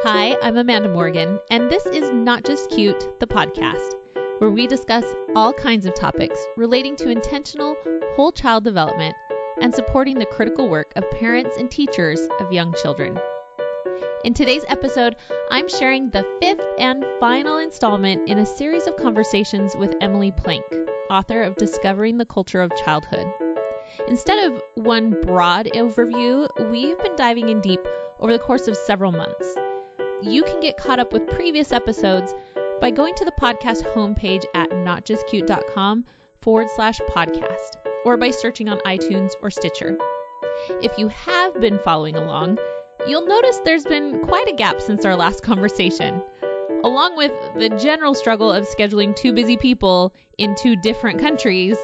Hi, I'm Amanda Morgan, and this is Not Just Cute, the podcast, where we discuss all kinds of topics relating to intentional whole child development and supporting the critical work of parents and teachers of young children. In today's episode, I'm sharing the fifth and final installment in a series of conversations with 𝐅𝐫𝐞𝐞, author of Discovering the Culture of Childhood. Instead of one broad overview, we've been diving in deep over the course of several months. You can get caught up with previous episodes by going to the podcast homepage at notjustcute.com/podcast or by searching on iTunes or Stitcher. If you have been following along, you'll notice there's been quite a gap since our last conversation. Along with the general struggle of scheduling two busy people in two different countries,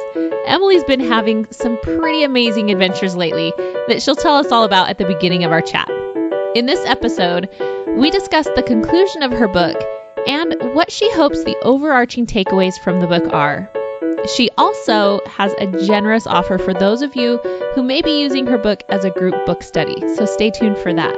Emily's been having some pretty amazing adventures lately that she'll tell us all about at the beginning of our chat. In this episode, we discuss the conclusion of her book and what she hopes the overarching takeaways from the book are. She also has a generous offer for those of you who may be using her book as a group book study, so stay tuned for that.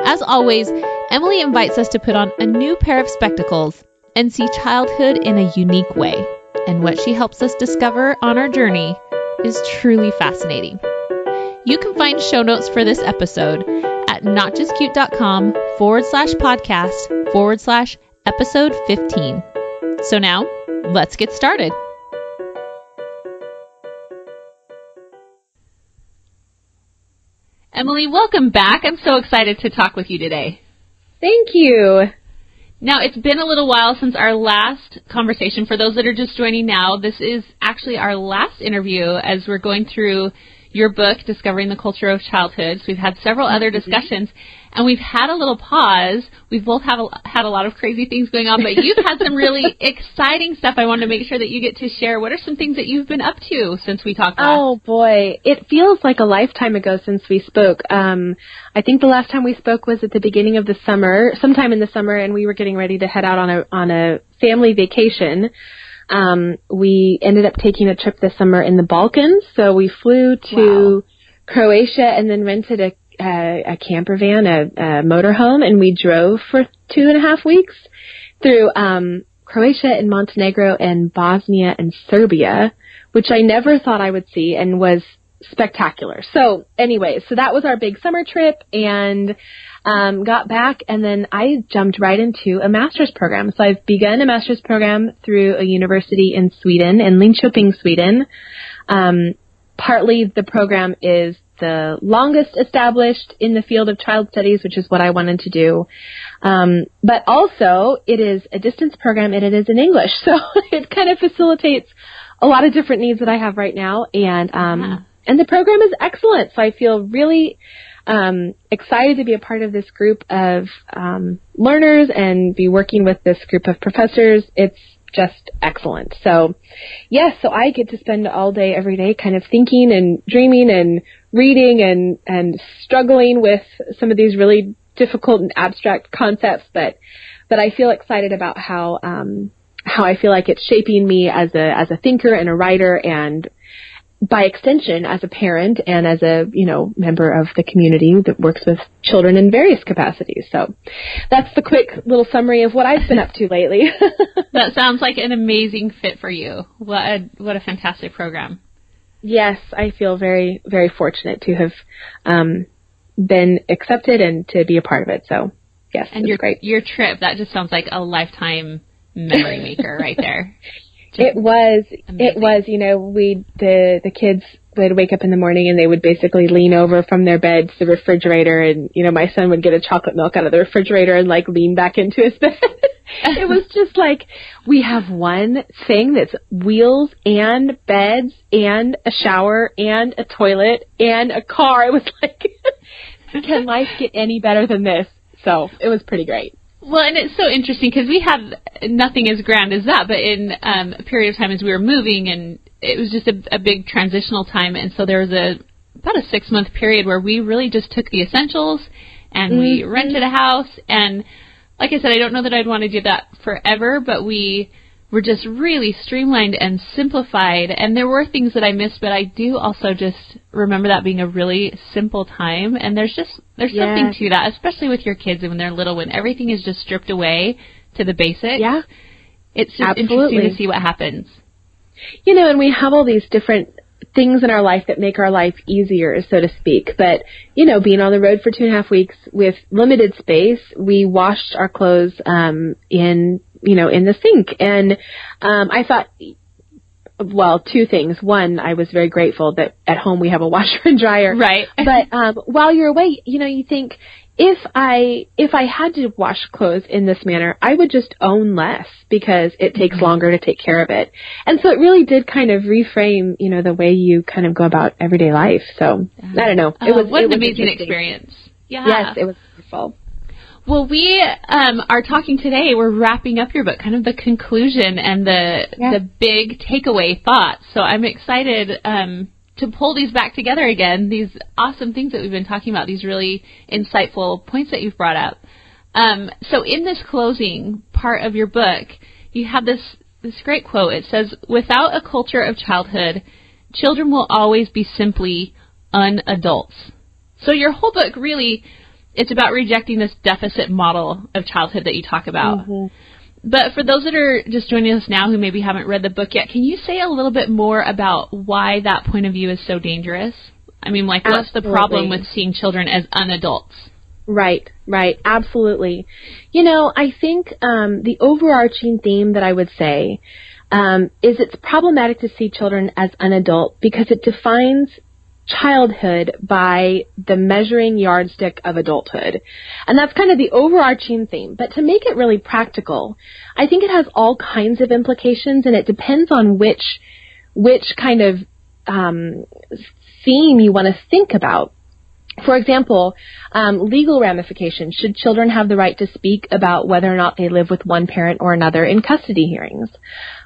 As always, Emily invites us to put on a new pair of spectacles and see childhood in a unique way. And what she helps us discover on our journey is truly fascinating. You can find show notes for this episode at notjustcute.com/podcast/episode 15. So now, let's get started. Emily, welcome back. I'm so excited to talk with you today. Thank you. Now, it's been a little while since our last conversation. For those that are just joining now, this is actually our last interview as we're going through your book, Discovering the Culture of Childhood. So we've had several other discussions, and we've had a little pause. We've both had a lot of crazy things going on, but you've had some really exciting stuff I wanted to make sure that you get to share. What are some things that you've been up to since we talked last? Oh, boy. It feels like a lifetime ago since we spoke. I think the last time we spoke was at the beginning of the summer, sometime in the summer, and we were getting ready to head out on a family vacation. We ended up taking a trip this summer in the Balkans, so we flew to Croatia and then rented a camper van, a motorhome, and we drove for 2.5 weeks through Croatia and Montenegro and Bosnia and Serbia, which I never thought I would see and was spectacular. So anyway, so that was our big summer trip, and got back, and then I jumped right into a master's program. So I've begun a master's program through a university in Sweden, in Linköping, Sweden. Partly the program is the longest established in the field of child studies, which is what I wanted to do. But also it is a distance program, and it is in English. So it kind of facilitates a lot of different needs that I have right now. And the program is excellent. So I feel really excited to be a part of this group of learners and be working with this group of professors. It's just excellent. So, yes, so I get to spend all day, every day kind of thinking and dreaming and reading and struggling with some of these really difficult and abstract concepts, but I feel excited about how I feel like it's shaping me as a thinker and a writer, and by extension, as a parent and as a, member of the community that works with children in various capacities. So that's the quick little summary of what I've been up to lately. That sounds like an amazing fit for you. What a fantastic program. Yes, I feel very, very fortunate to have been accepted and to be a part of it. So, yes, and it's great. Your trip, that just sounds like a lifetime memory maker right there. It was, the kids would wake up in the morning and they would basically lean over from their bed to the refrigerator, and, my son would get a chocolate milk out of the refrigerator and lean back into his bed. It was just like, we have one thing that's wheels and beds and a shower and a toilet and a car. It was like, can life get any better than this? So it was pretty great. Well, and it's so interesting because we had nothing as grand as that, but in a period of time as we were moving, and it was just a big transitional time, and so there was about a 6-month period where we really just took the essentials, and we rented a house, and like I said, I don't know that I'd want to do that forever, but we were just really streamlined and simplified. And there were things that I missed, but I do also just remember that being a really simple time. And there's something to that, especially with your kids and when they're little, when everything is just stripped away to the basics. Yeah. It's just interesting to see what happens. And we have all these different things in our life that make our life easier, so to speak. But, being on the road for 2.5 weeks with limited space, we washed our clothes in the sink. And I thought, well, two things. One, I was very grateful that at home we have a washer and dryer. Right. But while you're away, you think, if I had to wash clothes in this manner, I would just own less because it takes longer to take care of it. And so it really did kind of reframe, the way you kind of go about everyday life. So I don't know. What an amazing experience. Yeah. Yes, it was wonderful. Well, we are talking today. We're wrapping up your book, kind of the conclusion and the big takeaway thoughts. So I'm excited to pull these back together again, these awesome things that we've been talking about, these really insightful points that you've brought up. So in this closing part of your book, you have this great quote. It says, "Without a culture of childhood, children will always be simply unadults." So your whole book really, it's about rejecting this deficit model of childhood that you talk about. Mm-hmm. But for those that are just joining us now who maybe haven't read the book yet, can you say a little bit more about why that point of view is so dangerous? I mean, what's the problem with seeing children as unadults? Right. Absolutely. I think the overarching theme that I would say is it's problematic to see children as unadult because it defines childhood by the measuring yardstick of adulthood. And that's kind of the overarching theme. But to make it really practical, I think it has all kinds of implications, and it depends on which kind of theme you want to think about. For example, legal ramifications. Should children have the right to speak about whether or not they live with one parent or another in custody hearings?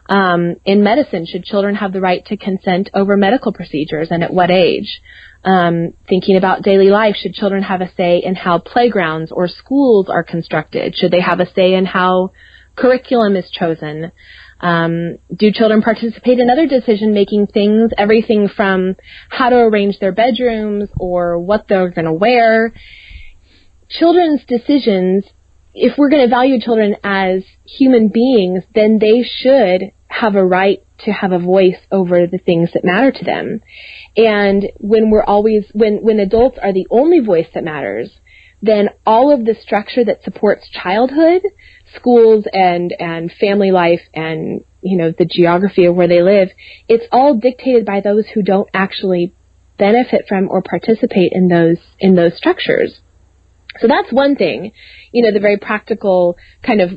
In medicine, should children have the right to consent over medical procedures, and at what age? Thinking about daily life, should children have a say in how playgrounds or schools are constructed? Should they have a say in how curriculum is chosen? Do children participate in other decision-making things, everything from how to arrange their bedrooms or what they're going to wear? Children's decisions, if we're going to value children as human beings, then they should have a right to have a voice over the things that matter to them. And when adults are the only voice that matters, then all of the structure that supports childhood, schools and family life and, the geography of where they live, it's all dictated by those who don't actually benefit from or participate in those structures. So that's one thing, the very practical kind of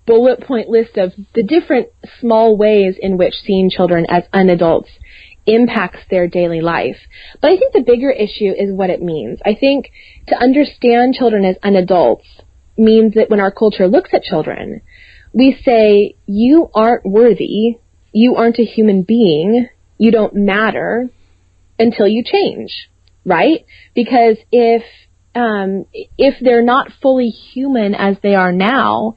bullet point list of the different small ways in which seeing children as unadults impacts their daily life. But I think the bigger issue is what it means. I think to understand children as unadults means that when our culture looks at children, we say, you aren't worthy, you aren't a human being, you don't matter until you change, right? Because if they're not fully human as they are now,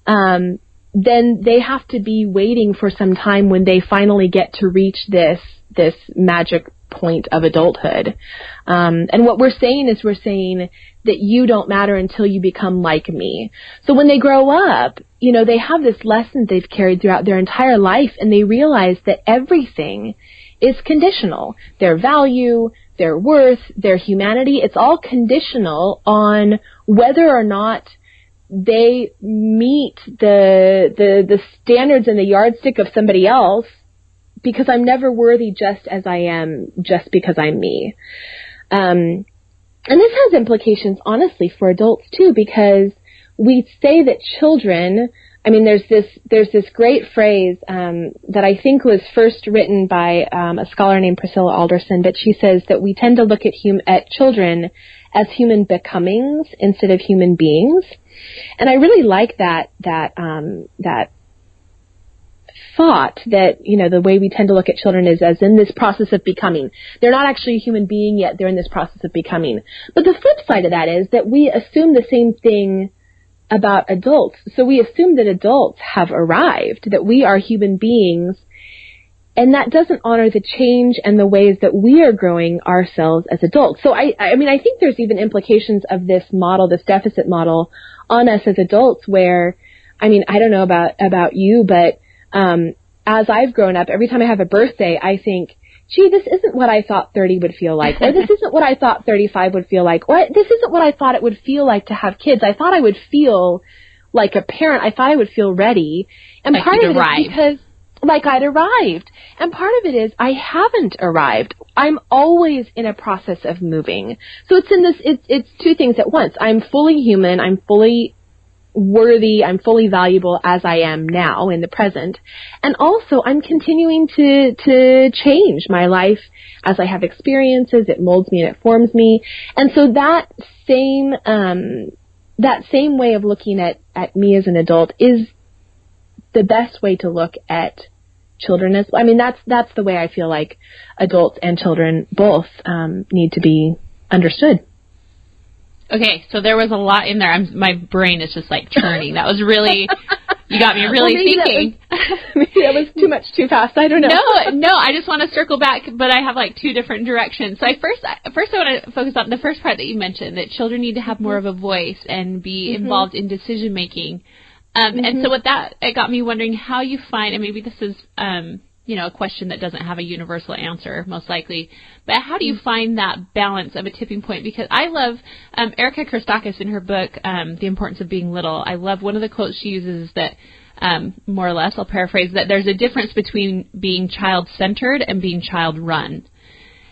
then they have to be waiting for some time when they finally get to reach this magic point of adulthood. And what we're saying is that you don't matter until you become like me. So when they grow up, they have this lesson they've carried throughout their entire life, and they realize that everything is conditional. Their value, their worth, their humanity, it's all conditional on whether or not they meet the standards and the yardstick of somebody else, because I'm never worthy just as I am, just because I'm me. And this has implications, honestly, for adults too, because we say that children, there's this great phrase that I think was first written by a scholar named Priscilla Alderson, but she says that we tend to look at children as human becomings instead of human beings. And I really like that thought that, the way we tend to look at children is as in this process of becoming. They're not actually a human being yet, they're in this process of becoming. But the flip side of that is that we assume the same thing about adults. So we assume that adults have arrived, that we are human beings, and that doesn't honor the change and the ways that we are growing ourselves as adults. So I think there's even implications of this model, this deficit model, on us as adults where, I don't know about you, but as I've grown up, every time I have a birthday, I think, gee, this isn't what I thought 30 would feel like, or this isn't what I thought 35 would feel like, or this isn't what I thought it would feel like to have kids. I thought I would feel like a parent. I thought I would feel ready. And like part of it arrived. is because, like I'd arrived. And part of it is I haven't arrived. I'm always in a process of moving. So it's two things at once. I'm fully human. I'm fully worthy, I'm fully valuable as I am now in the present. And also I'm continuing to change my life as I have experiences. It molds me and it forms me. And so that same way of looking at me as an adult is the best way to look at children as well. That's the way I feel like adults and children both need to be understood. Okay, so there was a lot in there. My brain is just like churning. That was really, you got me really thinking. Maybe that was too much too fast. I don't know. No, I just want to circle back, but I have like two different directions. So first I want to focus on the first part that you mentioned, that children need to have more of a voice and be involved in decision making. And so with that, it got me wondering how you find, and maybe this is, a question that doesn't have a universal answer, most likely. But how do you find that balance of a tipping point? Because I love 𝐅𝐫𝐞𝐞 in her book, The Importance of Being Little. I love one of the quotes she uses that, more or less, I'll paraphrase, that there's a difference between being child-centered and being child-run.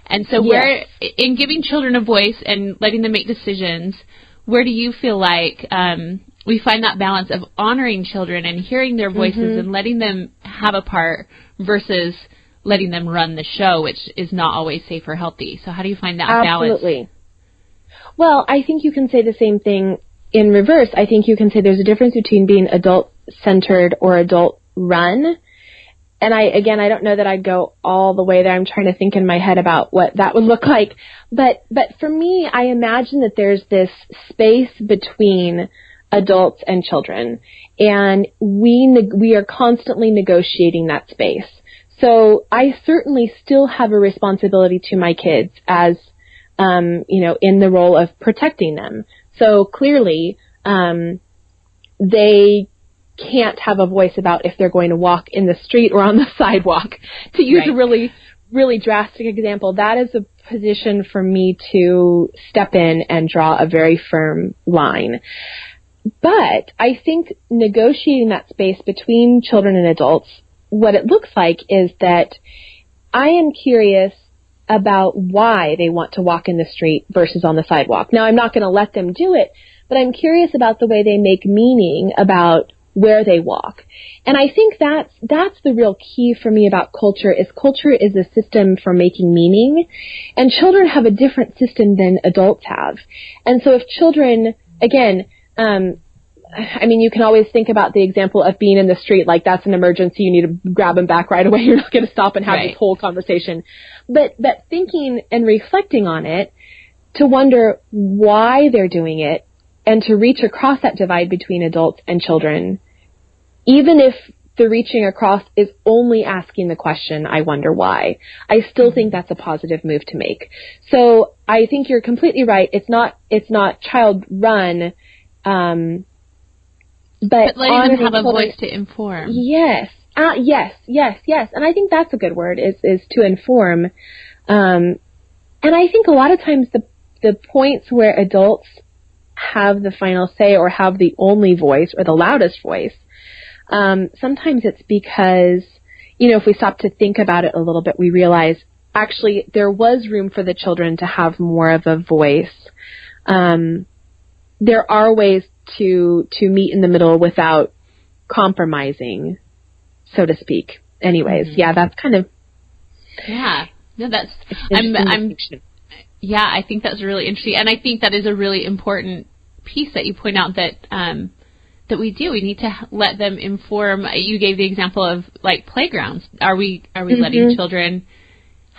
And so where, in giving children a voice and letting them make decisions, where do you feel like we find that balance of honoring children and hearing their voices and letting them have a part versus letting them run the show, which is not always safe or healthy? So how do you find that balance? Absolutely. Well, I think you can say the same thing in reverse. I think you can say there's a difference between being adult-centered or adult-run. And I don't know that I'd go all the way there. I'm trying to think in my head about what that would look like. But for me, I imagine that there's this space between adults and children, and we are constantly negotiating that space. So I certainly still have a responsibility to my kids as, in the role of protecting them. So clearly, they can't have a voice about if they're going to walk in the street or on the sidewalk. To use a really, really drastic example, that is a position for me to step in and draw a very firm line. But I think negotiating that space between children and adults, what it looks like is that I am curious about why they want to walk in the street versus on the sidewalk. Now, I'm not going to let them do it, but I'm curious about the way they make meaning about where they walk. And I think that's the real key for me about culture is a system for making meaning, and children have a different system than adults have. And so if children, again, you can always think about the example of being in the street, like that's an emergency, you need to grab them back right away, you're not going to stop and have this whole conversation. But thinking and reflecting on it, to wonder why they're doing it, and to reach across that divide between adults and children, even if the reaching across is only asking the question, I wonder why, I still think that's a positive move to make. So I think you're completely right. It's not child run, but letting them have a voice to inform. Yes. Yes. And I think that's a good word, is to inform. And I think a lot of times the points where adults have the final say or have the only voice or the loudest voice, sometimes it's because, if we stop to think about it a little bit, we realize actually there was room for the children to have more of a voice. There are ways to meet in the middle without compromising, so to speak. Anyways, that's kind of. Yeah. No, that's. I think that's really interesting, and I think that is a really important piece that you point out that we do. We need to let them inform. You gave the example of like playgrounds. Are we letting children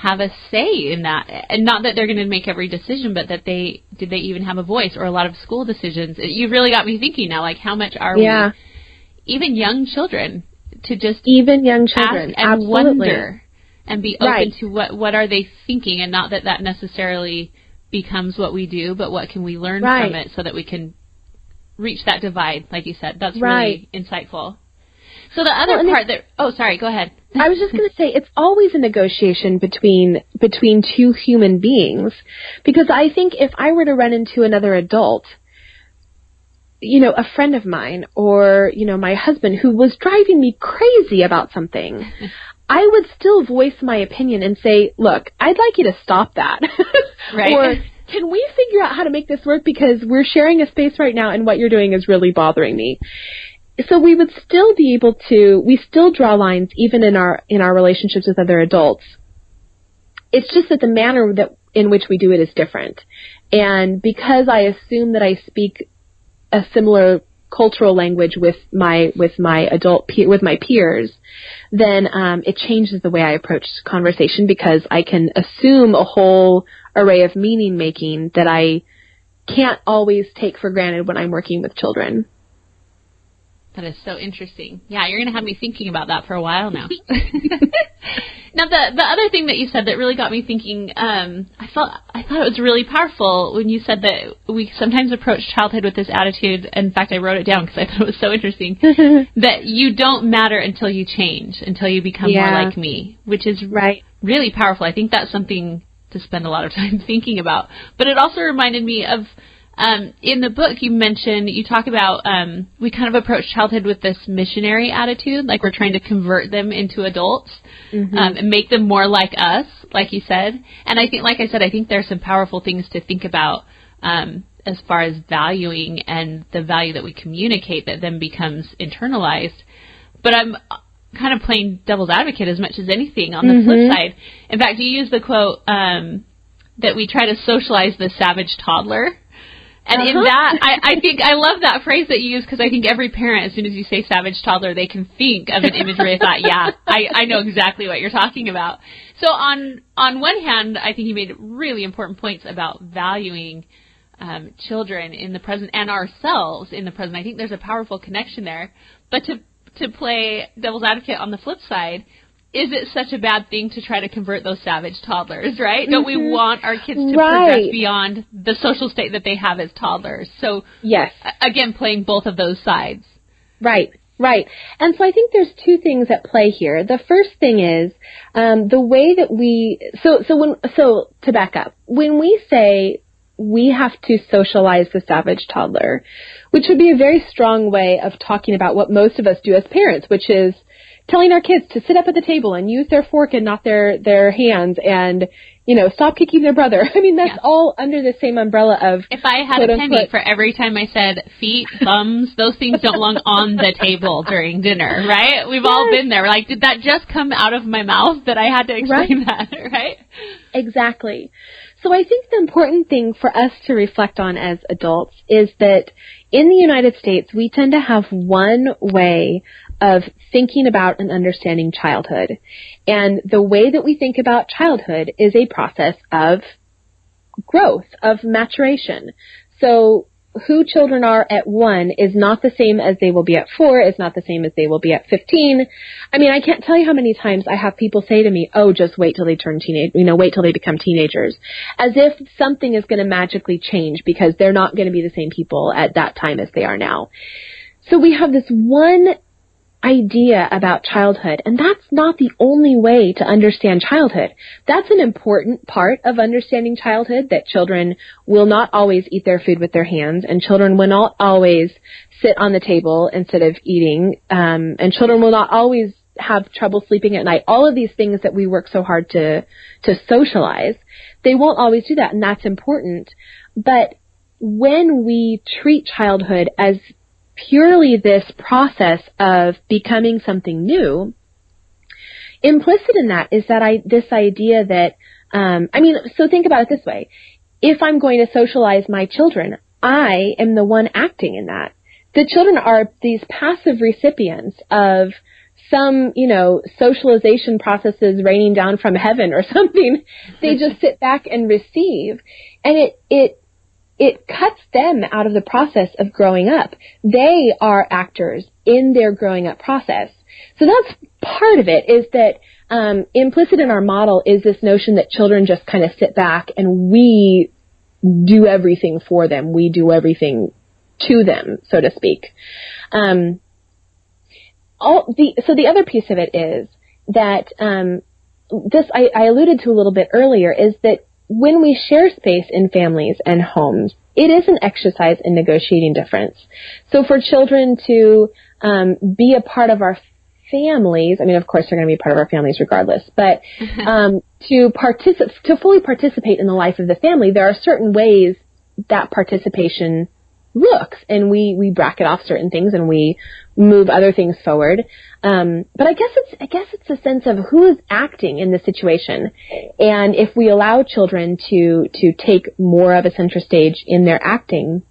have a say in that? And not that they're going to make every decision, but that did they even have a voice, or a lot of school decisions? You really got me thinking now, like, how much are we, even young children, to just even young children ask and absolutely. Wonder and be open to what are they thinking, and not that necessarily becomes what we do, but what can we learn from it so that we can reach that divide, like you said. That's really insightful. So the other part sorry, go ahead. I was just going to say, it's always a negotiation between two human beings, because I think if I were to run into another adult, a friend of mine, or, my husband, who was driving me crazy about something, I would still voice my opinion and say, look, I'd like you to stop that. Right. Or, can we figure out how to make this work, because we're sharing a space right now and what you're doing is really bothering me. So we would still be able to, we still draw lines even in our relationships with other adults. It's just that the manner in which we do it is different. And because I assume that I speak a similar cultural language with my peers, then it changes the way I approach conversation, because I can assume a whole array of meaning making that I can't always take for granted when I'm working with children. That is so interesting. Yeah, you're going to have me thinking about that for a while now. Now, the other thing that you said that really got me thinking, I thought it was really powerful when you said that we sometimes approach childhood with this attitude. In fact, I wrote it down because I thought it was so interesting, that you don't matter until you change, until you become more like me, which is really powerful. I think that's something to spend a lot of time thinking about. But it also reminded me of, in the book you talk about, we kind of approach childhood with this missionary attitude, like we're trying to convert them into adults, and make them more like us, like you said. And I think, like I said, I think there's some powerful things to think about, as far as valuing and the value that we communicate that then becomes internalized. But I'm kind of playing devil's advocate as much as anything on the flip side. In fact, you use the quote, that we try to socialize the savage toddler. And in that, I think I love that phrase that you use, because I think every parent, as soon as you say savage toddler, they can think of an imagery. I thought, I know exactly what you're talking about. So on one hand, I think you made really important points about valuing children in the present and ourselves in the present. I think there's a powerful connection there. But to play devil's advocate on the flip side, is it such a bad thing to try to convert those savage toddlers, right? Don't we want our kids to progress beyond the social state that they have as toddlers? So, again, playing both of those sides. Right. And so I think there's two things at play here. The first thing is the way that to back up, when we say we have to socialize the savage toddler, which would be a very strong way of talking about what most of us do as parents, which is telling our kids to sit up at the table and use their fork and not their hands, and, stop kicking their brother. I mean, that's all under the same umbrella of, if I had a penny for every time I said feet, thumbs, those things don't belong on the table during dinner, right? We've all been there. We're like, did that just come out of my mouth that I had to explain that, right? Exactly. So I think the important thing for us to reflect on as adults is that in the United States, we tend to have one way of thinking about and understanding childhood. And the way that we think about childhood is a process of growth, of maturation. So who children are at 1 is not the same as they will be at 4, is not the same as they will be at 15. I mean, I can't tell you how many times I have people say to me, oh, just wait till they turn wait till they become teenagers, as if something is going to magically change because they're not going to be the same people at that time as they are now. So we have this one idea about childhood, and that's not the only way to understand childhood. That's an important part of understanding childhood, that children will not always eat their food with their hands, and children will not always sit on the table instead of eating, and children will not always have trouble sleeping at night. All of these things that we work so hard to socialize, they won't always do that, and that's important. But when we treat childhood as purely this process of becoming something new, implicit in that is that this idea that, so think about it this way. If I'm going to socialize my children, I am the one acting in that. The children are these passive recipients of some, socialization processes raining down from heaven or something. They just sit back and receive. And it cuts them out of the process of growing up. They are actors in their growing up process. So that's part of it, is that implicit in our model is this notion that children just kind of sit back and we do everything for them. We do everything to them, so to speak. So the other piece of it is that this I alluded to a little bit earlier, is that when we share space in families and homes, it is an exercise in negotiating difference. So for children to be a part of our families, I mean, of course, they're going to be part of our families regardless, but to fully participate in the life of the family, there are certain ways that participation looks, and we bracket off certain things and we move other things forward. But I guess it's a sense of who is acting in the situation, and if we allow children to take more of a center stage in their acting,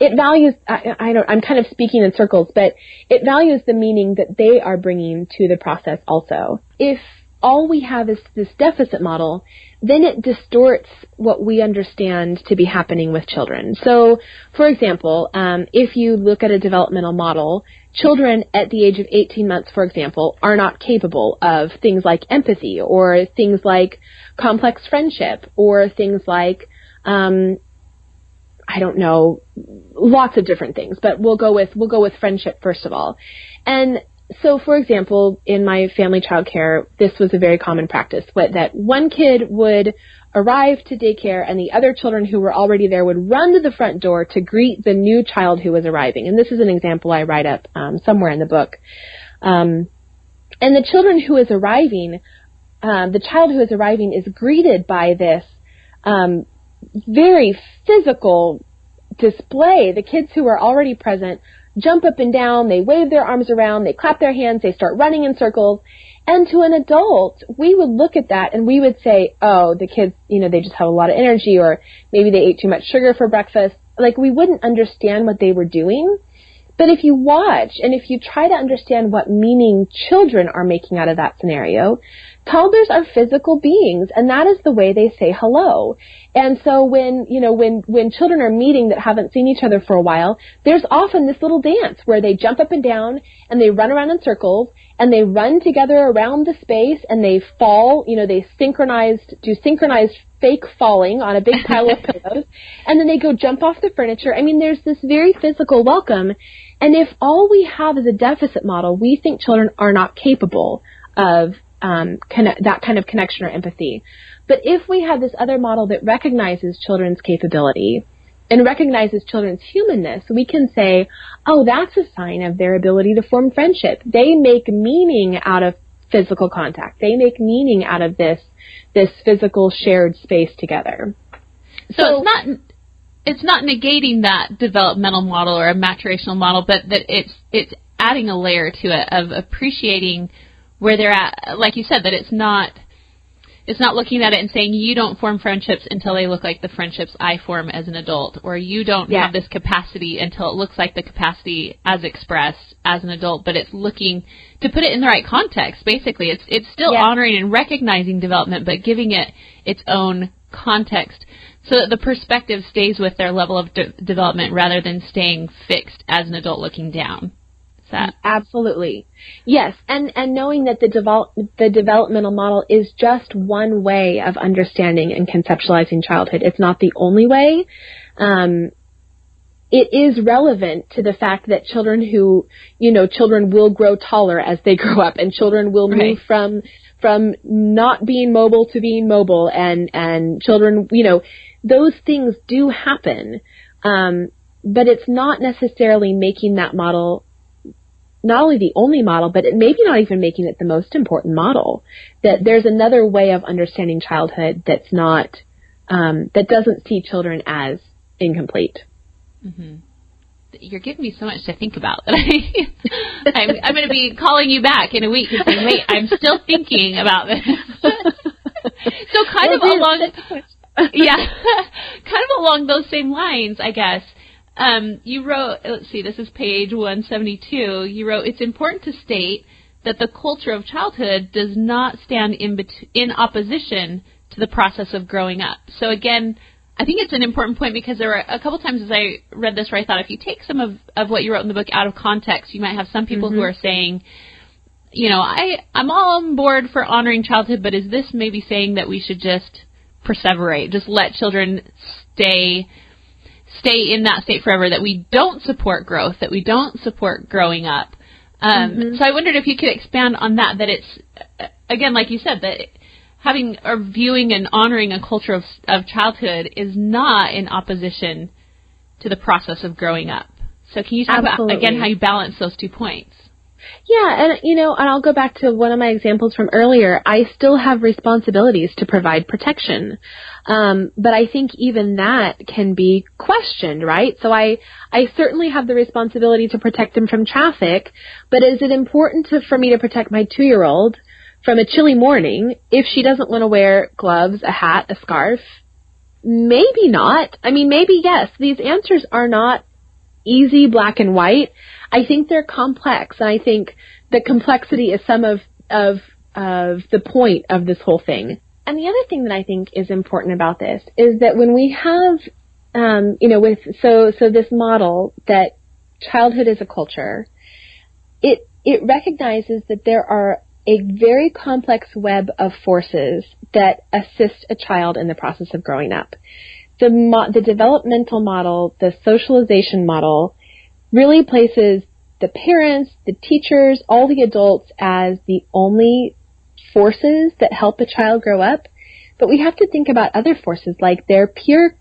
it values. I'm kind of speaking in circles, but it values the meaning that they are bringing to the process also. If all we have is this deficit model, then it distorts what we understand to be happening with children. So, for example, if you look at a developmental model, children at the age of 18 months, for example, are not capable of things like empathy or things like complex friendship or things like, lots of different things, but we'll go with friendship first of all. And so, for example, in my family childcare, this was a very common practice, that one kid would arrive to daycare and the other children who were already there would run to the front door to greet the new child who was arriving. And this is an example I write up somewhere in the book. And the children who is arriving, the child who is arriving is greeted by this very physical display. The kids who are already present jump up and down, they wave their arms around, they clap their hands, they start running in circles. And to an adult, we would look at that and we would say, oh, the kids, they just have a lot of energy, or maybe they ate too much sugar for breakfast. Like, we wouldn't understand what they were doing. But if you watch and if you try to understand what meaning children are making out of that scenario, toddlers are physical beings, and that is the way they say hello. And so when children are meeting that haven't seen each other for a while, there's often this little dance where they jump up and down and they run around in circles and they run together around the space and they fall, they do synchronized fake falling on a big pile of pillows, and then they go jump off the furniture. I mean, there's this very physical welcome. And if all we have is a deficit model, we think children are not capable of that kind of connection or empathy. But if we have this other model that recognizes children's capability and recognizes children's humanness, we can say, oh, that's a sign of their ability to form friendship. They make meaning out of physical contact. They make meaning out of this physical shared space together. So it's not negating that developmental model or a maturational model, but that it's adding a layer to it of appreciating where they're at. Like you said, that it's not looking at it and saying you don't form friendships until they look like the friendships I form as an adult, or you don't have this capacity until it looks like the capacity as expressed as an adult. But it's looking to put it in the right context. Basically, it's still honoring and recognizing development, but giving it its own context so that the perspective stays with their level of development rather than staying fixed as an adult looking down. Is that? Absolutely. Yes, and knowing that the developmental model is just one way of understanding and conceptualizing childhood. It's not the only way. It is relevant to the fact that children will grow taller as they grow up, and children will move from not being mobile to being mobile, and children, those things do happen. But it's not necessarily making that model not only the only model, but it maybe not even making it the most important model. That there's another way of understanding childhood that's not, that doesn't see children as incomplete. Mm-hmm. You're giving me so much to think about. I'm going to be calling you back in a week and saying, wait, I'm still thinking about this. So kind of along those same lines, I guess. You wrote, let's see, this is page 172. You wrote, it's important to state that the culture of childhood does not stand in opposition to the process of growing up. So again, I think it's an important point because there were a couple times as I read this where I thought if you take some of what you wrote in the book out of context, you might have some people who are saying, you know, I'm all on board for honoring childhood, but is this maybe saying that we should just perseverate, just let children stay in that state forever, that we don't support growth, that we don't support growing up? So I wondered if you could expand on that it's, again, like you said, that having or viewing and honoring a culture of childhood is not in opposition to the process of growing up. So can you talk about, again, how you balance those 2 points? Yeah, and I'll go back to one of my examples from earlier. I still have responsibilities to provide protection. But I think even that can be questioned, right? So I certainly have the responsibility to protect them from traffic, but is it important for me to protect my 2-year-old from a chilly morning if she doesn't want to wear gloves, a hat, a scarf? Maybe not. I mean, maybe yes. These answers are not easy, black and white. I think they're complex, and I think the complexity is some of the point of this whole thing. And the other thing that I think is important about this is that when we have, so this model that childhood is a culture, it recognizes that there are a very complex web of forces that assist a child in the process of growing up. The developmental model, the socialization model, really places the parents, the teachers, all the adults as the only forces that help a child grow up. But we have to think about other forces like their peer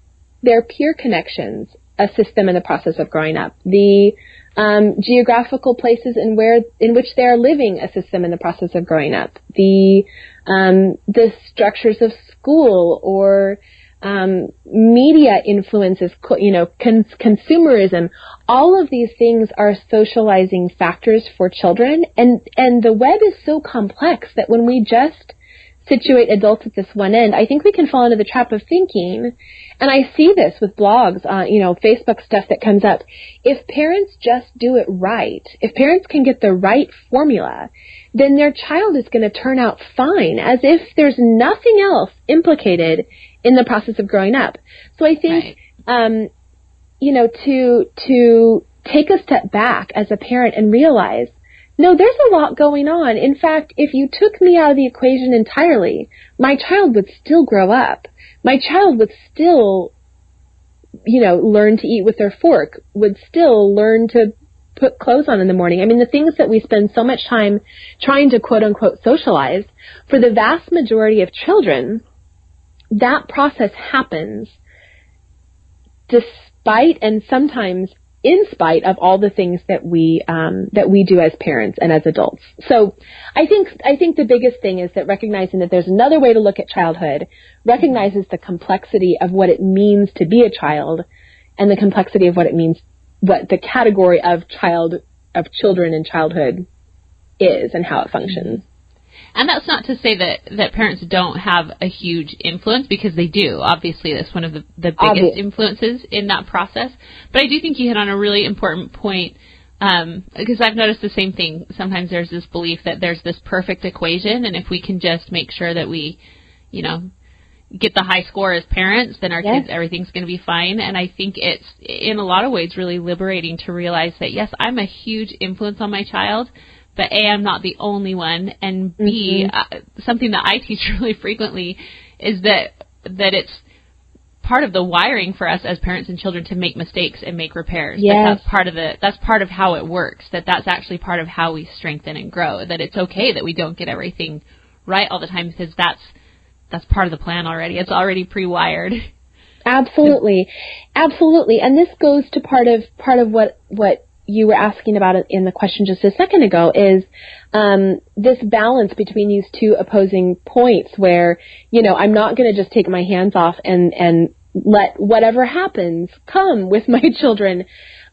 connections assist them in the process of growing up. The geographical places in which they are living assist them in the process of growing up. The structures of school or media influences, consumerism, all of these things are socializing factors for children. And the web is so complex that when we just situate adults at this one end, I think we can fall into the trap of thinking, and I see this with blogs, Facebook stuff that comes up. If parents just do it right, if parents can get the right formula, then their child is going to turn out fine, as if there's nothing else implicated in the process of growing up. So I think, to take a step back as a parent and realize, no, there's a lot going on. In fact, if you took me out of the equation entirely, my child would still grow up. My child would still, learn to eat with their fork, would still learn to put clothes on in the morning. I mean, the things that we spend so much time trying to quote-unquote socialize, for the vast majority of children, that process happens despite and sometimes in spite of all the things that we do as parents and as adults. So I think the biggest thing is that recognizing that there's another way to look at childhood, recognizes the complexity of what it means to be a child, and the complexity of what it means, what the category of children in childhood is and how it functions. And that's not to say that parents don't have a huge influence, because they do. Obviously, that's one of the biggest influences in that process. But I do think you hit on a really important point, because I've noticed the same thing. Sometimes there's this belief that there's this perfect equation, and if we can just make sure that we, get the high score as parents, then our kids, everything's going to be fine. And I think it's, in a lot of ways, really liberating to realize that, yes, I'm a huge influence on my child, but A, I'm not the only one, and B, something that I teach really frequently is that it's part of the wiring for us as parents and children to make mistakes and make repairs. Yes. That's part of how it works, that's actually part of how we strengthen and grow, that it's okay that we don't get everything right all the time, because that's part of the plan already. It's already pre-wired. Absolutely. And this goes to part of what you were asking about in the question just a second ago, is this balance between these two opposing points where, I'm not going to just take my hands off and let whatever happens come with my children.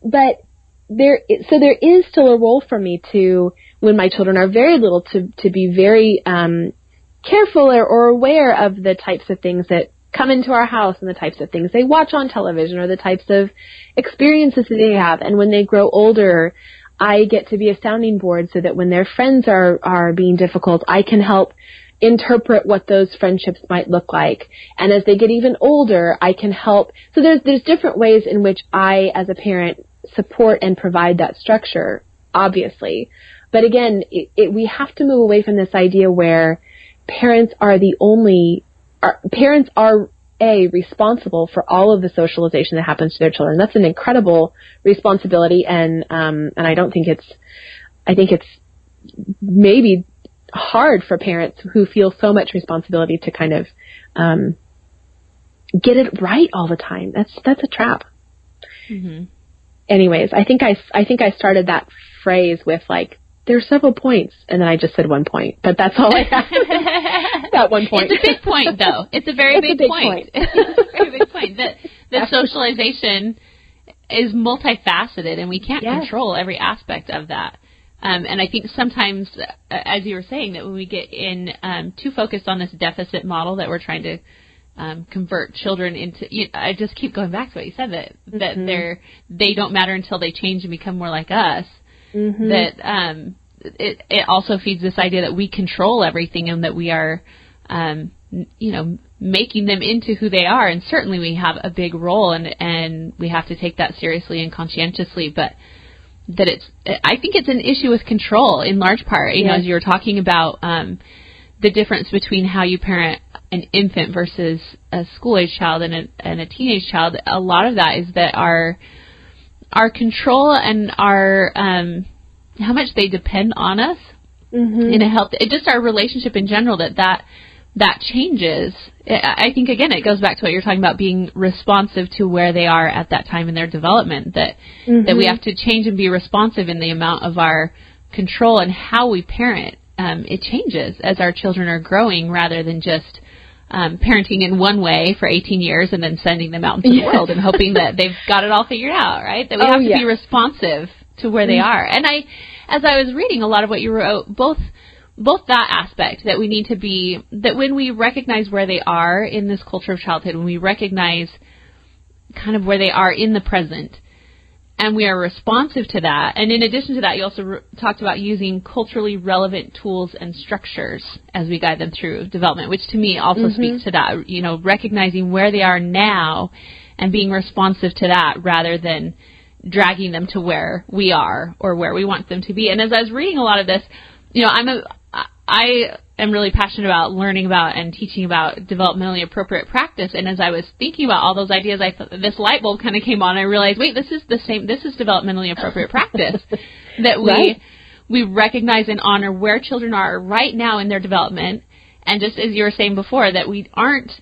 But there is still a role for me to, when my children are very little, to be very careful or aware of the types of things that come into our house and the types of things they watch on television or the types of experiences that they have. And when they grow older, I get to be a sounding board so that when their friends are being difficult, I can help interpret what those friendships might look like. And as they get even older, I can help. So there's different ways in which I, as a parent, support and provide that structure, obviously. But again, we have to move away from this idea where parents are responsible for all of the socialization that happens to their children. That's an incredible responsibility, and I think it's maybe hard for parents who feel so much responsibility to kind of get it right all the time. That's a trap. Mm-hmm. Anyways, I think I started that phrase with like, there are several points, and then I just said one point, but that's all I have. That one point. It's a big point, though. It's a very big point. It's a very big point. That socialization is multifaceted, and we can't control every aspect of that. And I think sometimes, as you were saying, that when we get in too focused on this deficit model that we're trying to convert children into, I just keep going back to what you said, that they don't matter until they change and become more like us. Mm-hmm. That it also feeds this idea that we control everything and that we are, making them into who they are. And certainly we have a big role, and we have to take that seriously and conscientiously. But that I think it's an issue with control in large part. You know, as you were talking about the difference between how you parent an infant versus a school-age child and a teenage child. A lot of that is that our control and our how much they depend on us in a health, just our relationship in general, that changes. I think, again, it goes back to what you're talking about, being responsive to where they are at that time in their development, that we have to change and be responsive in the amount of our control and how we parent. It changes as our children are growing, rather than just parenting in one way for 18 years and then sending them out into the world and hoping that they've got it all figured out, right? That we have to be responsive to where they are. And as I was reading a lot of what you wrote, both that aspect, that we need to be, that when we recognize where they are in this culture of childhood, when we recognize kind of where they are in the present, and we are responsive to that. And in addition to that, you also talked about using culturally relevant tools and structures as we guide them through development, which to me also speaks to that, recognizing where they are now and being responsive to that rather than dragging them to where we are or where we want them to be. And as I was reading a lot of this, I am really passionate about learning about and teaching about developmentally appropriate practice. And as I was thinking about all those ideas, I thought this light bulb kind of came on. I realized, wait, this is developmentally appropriate practice. That we recognize and honor where children are right now in their development. And just as you were saying before, that we aren't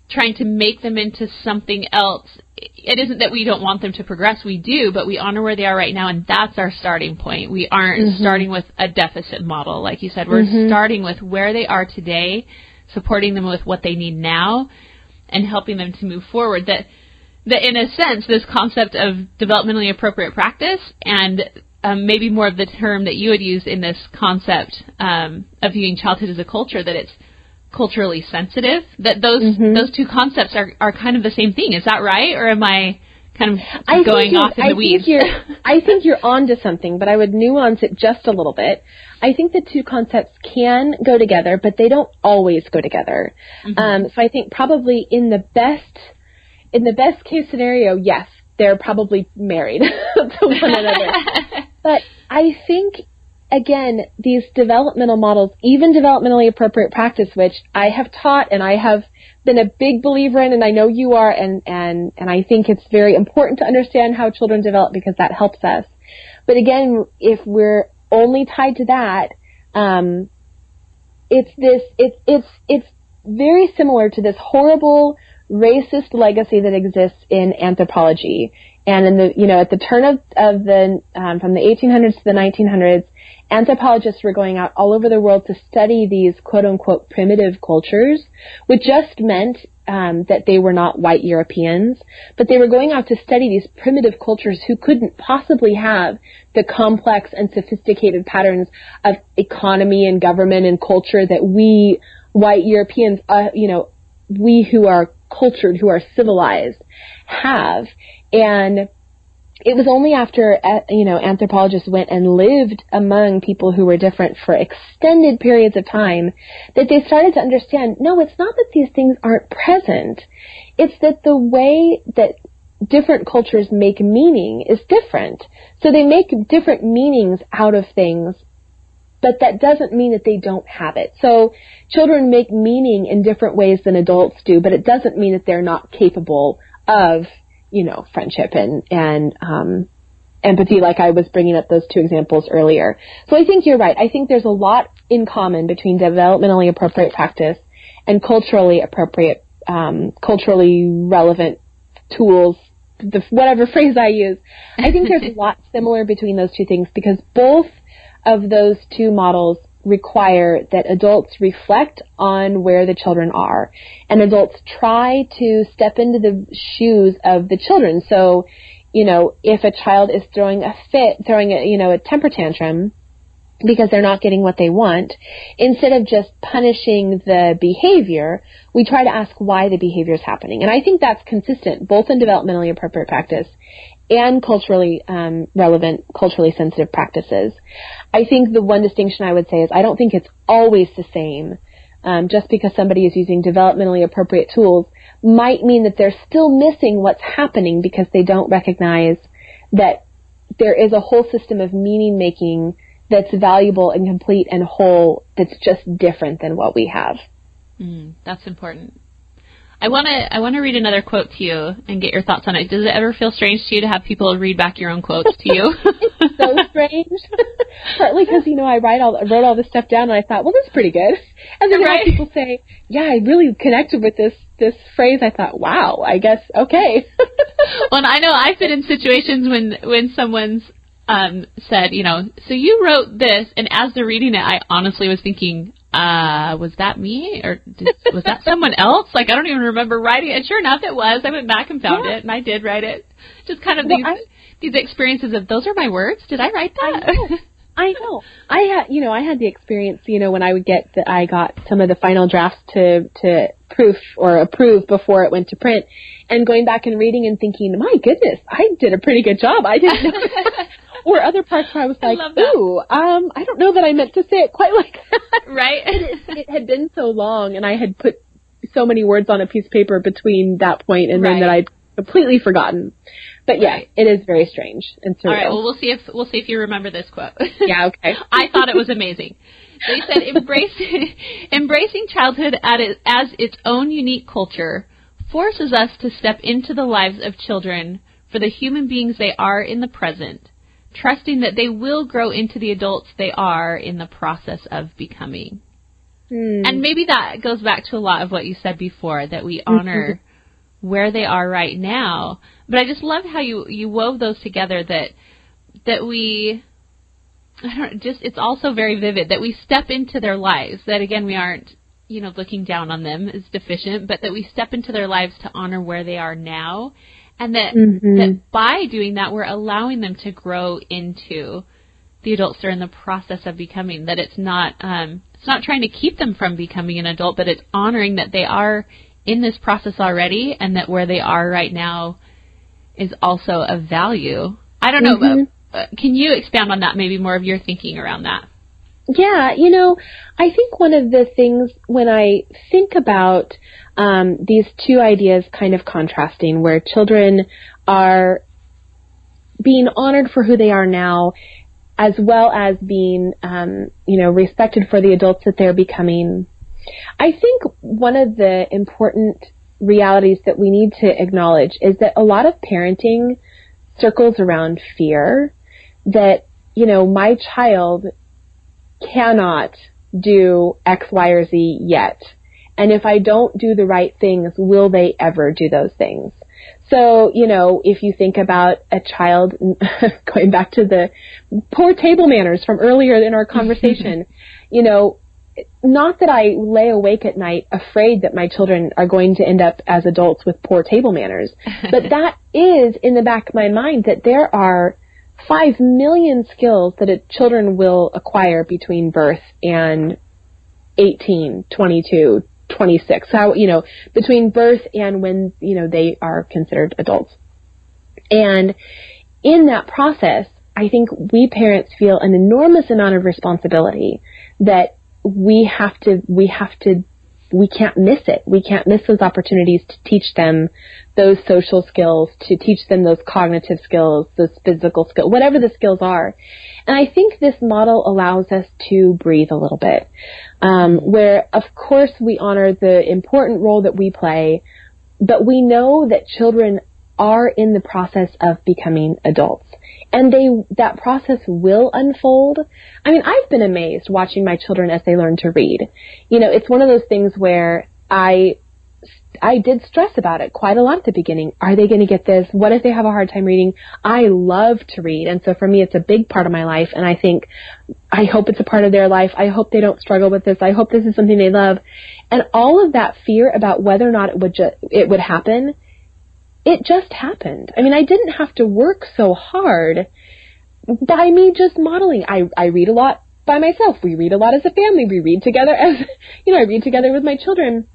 trying to make them into something else. It isn't that we don't want them to progress. We do, but we honor where they are right now, and that's our starting point. We aren't starting with a deficit model, like you said. We're starting with where they are today, supporting them with what they need now, and helping them to move forward. That in a sense, this concept of developmentally appropriate practice, and maybe more of the term that you would use in this concept of viewing childhood as a culture, that it's culturally sensitive, that those two concepts are kind of the same thing. Is that right? Or am I kind of going off in the weeds? I think you're onto something, but I would nuance it just a little bit. I think the two concepts can go together, but they don't always go together. So I think probably in the best case scenario, yes, they're probably married to one another. But I think, again, these developmental models, even developmentally appropriate practice, which I have taught and I have been a big believer in, and I know you are, and I think it's very important to understand how children develop because that helps us. But again, if we're only tied to that, it's very similar to this horrible racist legacy that exists in anthropology. And in the, at the turn of the from the 1800s to the 1900s, anthropologists were going out all over the world to study these quote-unquote primitive cultures, which just meant that they were not white Europeans, but they were going out to study these primitive cultures who couldn't possibly have the complex and sophisticated patterns of economy and government and culture that we white Europeans, we who are cultured, who are civilized, have. And it was only after, anthropologists went and lived among people who were different for extended periods of time that they started to understand, no, it's not that these things aren't present. It's that the way that different cultures make meaning is different. So they make different meanings out of things, but that doesn't mean that they don't have it. So children make meaning in different ways than adults do, but it doesn't mean that they're not capable of, friendship and empathy, like I was bringing up those two examples earlier. So I think you're right. I think there's a lot in common between developmentally appropriate practice and culturally appropriate, culturally relevant tools, whatever phrase I use. I think there's a lot similar between those two things, because both of those two models require that adults reflect on where the children are, and adults try to step into the shoes of the children. So, if a child is throwing a temper tantrum because they're not getting what they want, instead of just punishing the behavior, we try to ask why the behavior is happening. And I think that's consistent both in developmentally appropriate practice and culturally relevant, culturally sensitive practices. I think the one distinction I would say is I don't think it's always the same. Just because somebody is using developmentally appropriate tools might mean that they're still missing what's happening because they don't recognize that there is a whole system of meaning making that's valuable and complete and whole that's just different than what we have. That's important. I want to read another quote to you and get your thoughts on it. Does it ever feel strange to you to have people read back your own quotes to you? It's so strange. Partly because, I wrote all this stuff down and I thought, well, that's pretty good. And then I have people say, yeah, I really connected with this phrase. I thought, wow, I guess, okay. Well, and I know I've been in situations when someone's said, so you wrote this, and as they're reading it, I honestly was thinking, was that me, or was that someone else? Like, I don't even remember writing it. Sure enough, it was. I went back and found it, and I did write it. Just kind of these experiences of, those are my words? Did I write that? I know. I had the experience, when I got some of the final drafts to proof or approve before it went to print, and going back and reading and thinking, my goodness, I did a pretty good job. I didn't know. Or other parts where I was like, ooh, I don't know that I meant to say it quite like that. Right. It had been so long, and I had put so many words on a piece of paper between that point and then that I'd completely forgotten. But yeah, it is very strange and surreal. All right, well, we'll see if you remember this quote. Yeah, okay. I thought it was amazing. They said, embracing childhood as its own unique culture forces us to step into the lives of children for the human beings they are in the present, trusting that they will grow into the adults they are in the process of becoming. And maybe that goes back to a lot of what you said before, that we honor where they are right now. But I just love how you wove those together, that we, it's also very vivid, that we step into their lives, that again, we aren't, looking down on them as deficient, but that we step into their lives to honor where they are now. And that by doing that, we're allowing them to grow into the adults they're in the process of becoming. That it's not trying to keep them from becoming an adult, but it's honoring that they are in this process already, and that where they are right now is also of value. I don't know, but can you expand on that? Maybe more of your thinking around that. Yeah, I think one of the things when I think about these two ideas kind of contrasting, where children are being honored for who they are now, as well as being, respected for the adults that they're becoming. I think one of the important realities that we need to acknowledge is that a lot of parenting circles around fear, that, my child cannot do X, Y, or Z yet. And if I don't do the right things, will they ever do those things? So, if you think about a child, going back to the poor table manners from earlier in our conversation, not that I lay awake at night afraid that my children are going to end up as adults with poor table manners, but that is in the back of my mind, that there are 5 million skills that children will acquire between birth and 18, 22, 26. So, between birth and when, they are considered adults. And in that process, I think we parents feel an enormous amount of responsibility that we can't miss it. We can't miss those opportunities to teach them those social skills, to teach them those cognitive skills, those physical skills, whatever the skills are. And I think this model allows us to breathe a little bit, where, of course, we honor the important role that we play, but we know that children are in the process of becoming adults. And that process will unfold. I mean, I've been amazed watching my children as they learn to read. It's one of those things where I did stress about it quite a lot at the beginning. Are they going to get this? What if they have a hard time reading? I love to read. And so for me, it's a big part of my life. And I hope it's a part of their life. I hope they don't struggle with this. I hope this is something they love. And all of that fear about whether or not it would happen, it just happened. I mean, I didn't have to work so hard by me just modeling. I read a lot by myself. We read a lot as a family. We read together I read together with my children.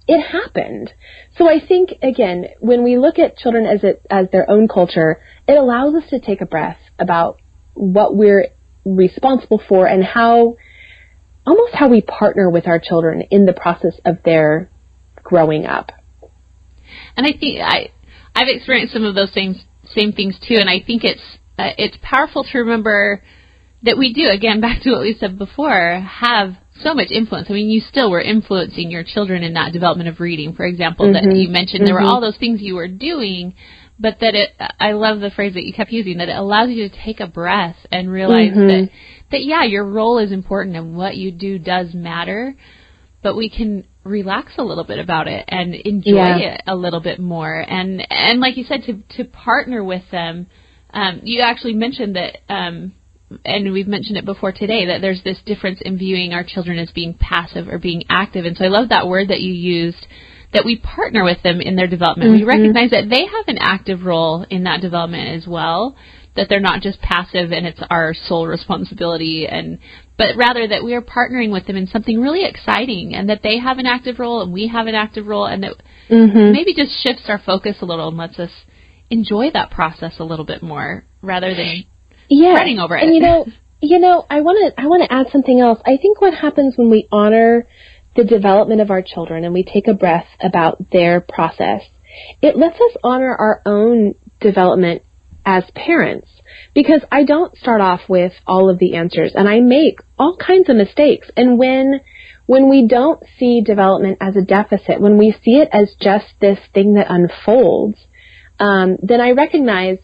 It happened. So I think, again, when we look at children as their own culture, it allows us to take a breath about what we're responsible for and how we partner with our children in the process of their growing up. And I think I've experienced some of those same things too, and I think it's powerful to remember that we do, again, back to what we said before, have so much influence. I mean, you still were influencing your children in that development of reading, for example, that you mentioned. There were all those things you were doing, but that I love the phrase that you kept using, that it allows you to take a breath and realize that yeah, your role is important and what you do does matter, but we can relax a little bit about it and enjoy it a little bit more. And like you said, to partner with them, you actually mentioned that, and we've mentioned it before today, that there's this difference in viewing our children as being passive or being active. And so I love that word that you used, that we partner with them in their development. We recognize that they have an active role in that development as well, that they're not just passive and it's our sole responsibility, but rather that we are partnering with them in something really exciting, and that they have an active role and we have an active role, and that maybe just shifts our focus a little and lets us enjoy that process a little bit more rather than fretting over it. And I want to add something else. I think what happens when we honor the development of our children and we take a breath about their process, it lets us honor our own development as parents, because I don't start off with all of the answers, and I make all kinds of mistakes. And when we don't see development as a deficit, when we see it as just this thing that unfolds, then I recognize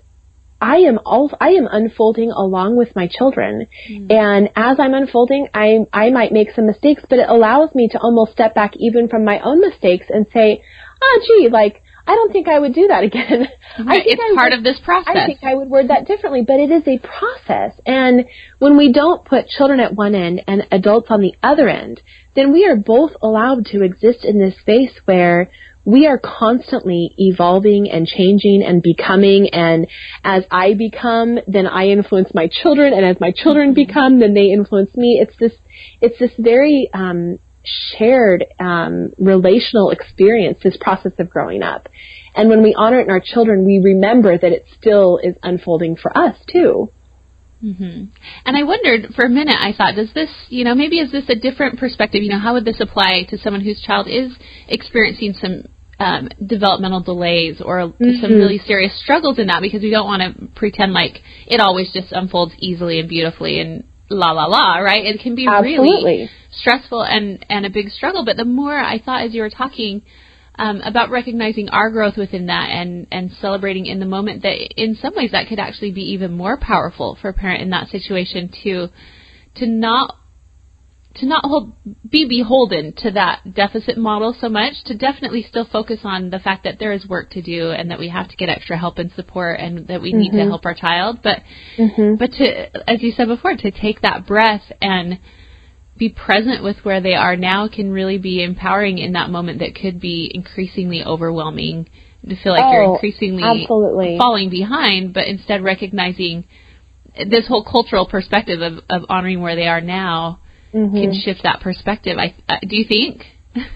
I am unfolding along with my children. And as I'm unfolding, I might make some mistakes, but it allows me to almost step back even from my own mistakes and say, I don't think I would do that again. It's part of this process. I think I would word that differently, but it is a process. And when we don't put children at one end and adults on the other end, then we are both allowed to exist in this space where we are constantly evolving and changing and becoming. And as I become, then I influence my children. And as my children become, then they influence me. It's this very shared relational experience, this process of growing up. And when we honor it in our children, we remember that it still is unfolding for us too. And I wondered for a minute, I thought, does this, maybe is this a different perspective? How would this apply to someone whose child is experiencing some developmental delays or some really serious struggles in that? Because we don't want to pretend like it always just unfolds easily and beautifully and la la la, right? It can be really stressful and a big struggle. But the more I thought as you were talking about recognizing our growth within that and celebrating in the moment, that in some ways that could actually be even more powerful for a parent in that situation to not be beholden to that deficit model so much, to definitely still focus on the fact that there is work to do and that we have to get extra help and support and that we need to help our child. But to, as you said before, to take that breath and be present with where they are now can really be empowering in that moment that could be increasingly overwhelming, to feel like you're increasingly falling behind, but instead recognizing this whole cultural perspective of honoring where they are now can shift that perspective. Do you think?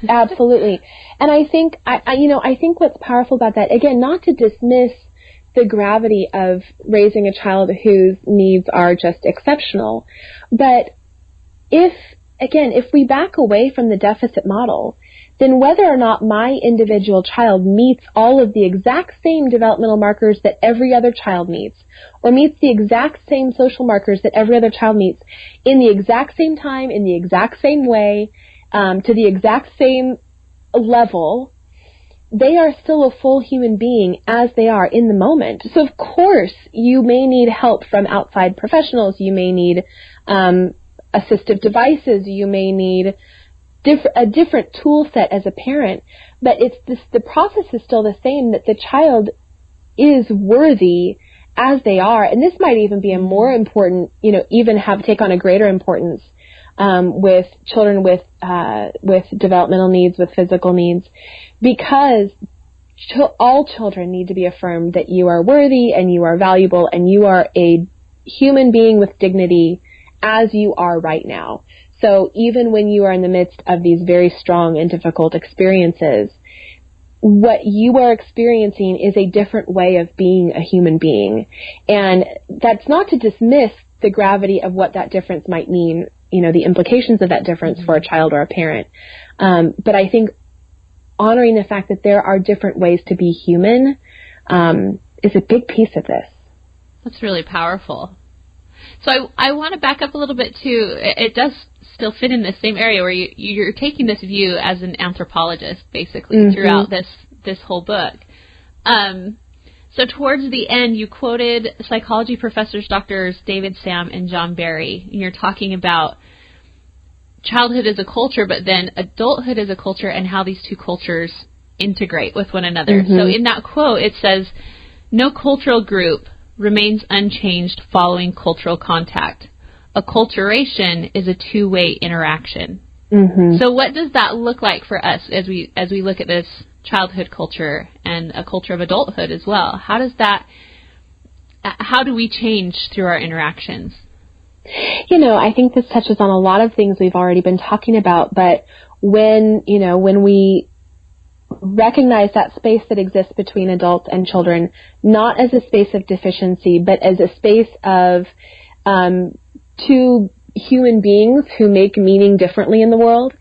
Absolutely. And I think, I think what's powerful about that, again, not to dismiss the gravity of raising a child whose needs are just exceptional, but if we back away from the deficit model, then whether or not my individual child meets all of the exact same developmental markers that every other child meets, or meets the exact same social markers that every other child meets in the exact same time, in the exact same way, to the exact same level, they are still a full human being as they are in the moment. So of course, you may need help from outside professionals. You may need assistive devices. You may need a different tool set as a parent. But the process is still the same, that the child is worthy as they are. And this might even be a more important, even take on a greater importance with children with developmental needs, with physical needs, because all children need to be affirmed that you are worthy and you are valuable and you are a human being with dignity as you are right now. So even when you are in the midst of these very strong and difficult experiences, what you are experiencing is a different way of being a human being. And that's not to dismiss the gravity of what that difference might mean, the implications of that difference for a child or a parent. But I think honoring the fact that there are different ways to be human is a big piece of this. That's really powerful. So I want to back up a little bit too. It does still fit in the same area where you're taking this view as an anthropologist, basically, throughout this whole book. So towards the end, you quoted psychology professors, Drs. David Sam and John Barry, and you're talking about childhood as a culture, but then adulthood as a culture and how these two cultures integrate with one another. So in that quote, it says, "No cultural group remains unchanged following cultural contact. Acculturation is a two-way interaction." So what does that look like for us as we look at this childhood culture and a culture of adulthood as well? How do we change through our interactions? I think this touches on a lot of things we've already been talking about, but when we recognize that space that exists between adults and children, not as a space of deficiency, but as a space of two human beings who make meaning differently in the world,